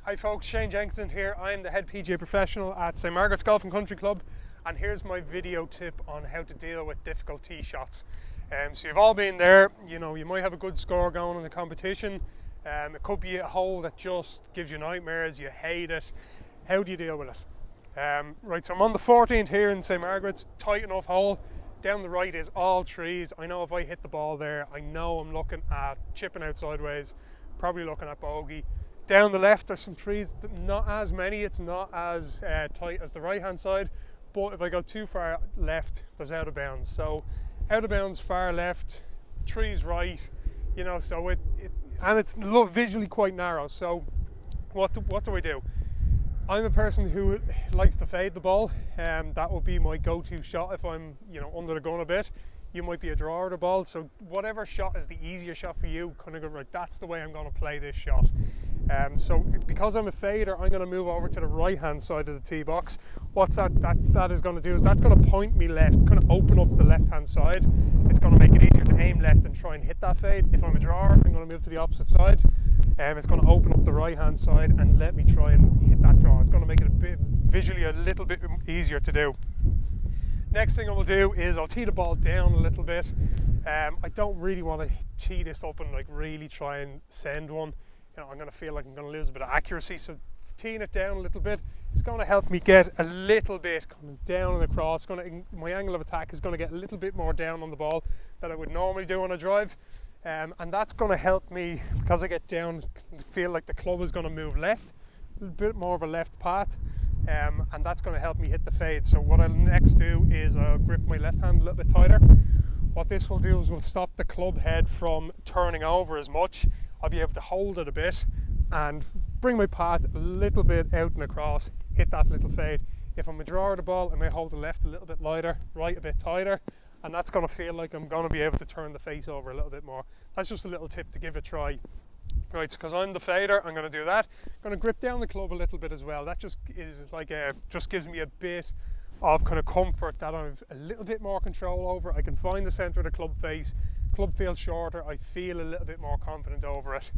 Hi folks, Shane Jenkinson here. I'm the head PGA professional at St Margaret's Golf and Country Club, and here's my video tip on how to deal with difficult tee shots. So you've all been there, you might have a good score going in the competition. It could be a hole that just gives you nightmares, you hate it. How do you deal with it? Right, so I'm on the 14th here in St Margaret's, tight enough hole. Down the right is all trees. I know if I hit the ball there, I know I'm looking at chipping out sideways, probably looking at bogey. Down the left there's some trees, not as many, it's not as tight as the right hand side, but if I go too far left there's out of bounds. So out of bounds far left, trees right, so and it's visually quite narrow. So what do I do? I'm a person who likes to fade the ball, that will be my go-to shot if I'm under the gun a bit. You might be a drawer of the ball, so whatever shot is the easier shot for you, kind of go right, that's the way I'm going to play this shot. So because I'm a fader, I'm going to move over to the right hand side of the tee box. What's that is going to do is that's going to point me left, kind of open up the left hand side. It's going to make it easier to aim left and try and hit that fade. If I'm a drawer, I'm going to move to the opposite side. It's going to open up the right hand side and let me try and hit that draw. It's going to make it visually a little bit easier to do. Next thing I will do is I'll tee the ball down a little bit. I don't really want to tee this up and really try and send one. I'm going to feel like I'm going to lose a bit of accuracy, so teeing it down a little bit is going to help me get a little bit coming down and across. My angle of attack is going to get a little bit more down on the ball than I would normally do on a drive, and that's going to help me, because I get down, feel like the club is going to move left, a bit more of a left path, and that's going to help me hit the fade. So what I'll next do is I'll grip my left hand a little bit tighter. What this will do is will stop the club head from turning over as much. I'll be able to hold it a bit and bring my path a little bit out and across, hit that little fade. If I'm a drawer of the ball, I may hold the left a little bit lighter, right a bit tighter, and that's going to feel like I'm going to be able to turn the face over a little bit more. That's just a little tip to give a try. Right, so because I'm the fader, I'm going to do that. I'm going to grip down the club a little bit as well. That just is just gives me a bit of kind of comfort that I've a little bit more control over. I can find the centre of the club face. Club feels shorter, I feel a little bit more confident over it.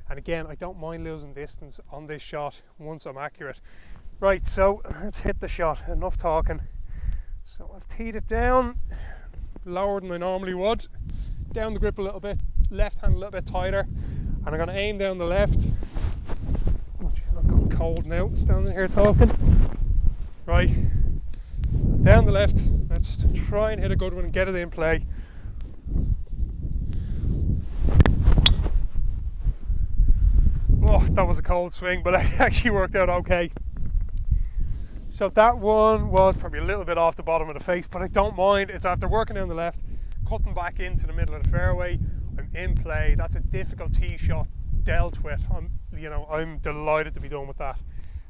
And again, I don't mind losing distance on this shot once I'm accurate. Right, so let's hit the shot. Enough talking. So I've teed it down, lower than I normally would. Down the grip a little bit, left hand a little bit tighter. And I'm going to aim down the left. Oh geez, I'm going cold now, standing here talking. Right, down the left. Let's try and hit a good one and get it in play. Oh, that was a cold swing, but it actually worked out okay. So that one was probably a little bit off the bottom of the face, but I don't mind. It's after working down the left, cutting back into the middle of the fairway. I'm in play. That's a difficult tee shot dealt with. I'm delighted to be done with that.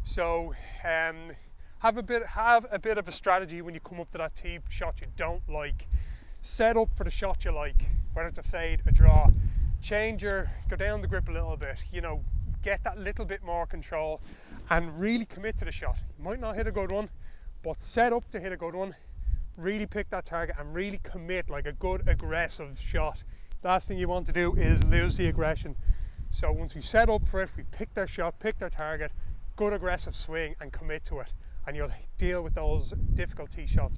So have a bit of a strategy when you come up to that tee shot you don't like. Set up for the shot you like, whether it's a fade, a draw. Go down the grip a little bit, get that little bit more control and really commit to the shot. You might not hit a good one, but set up to hit a good one. Really pick that target and really commit like a good aggressive shot. Last thing you want to do is lose the aggression. So once we set up for it, we pick their shot, pick their target, good aggressive swing and commit to it. And you'll deal with those difficult tee shots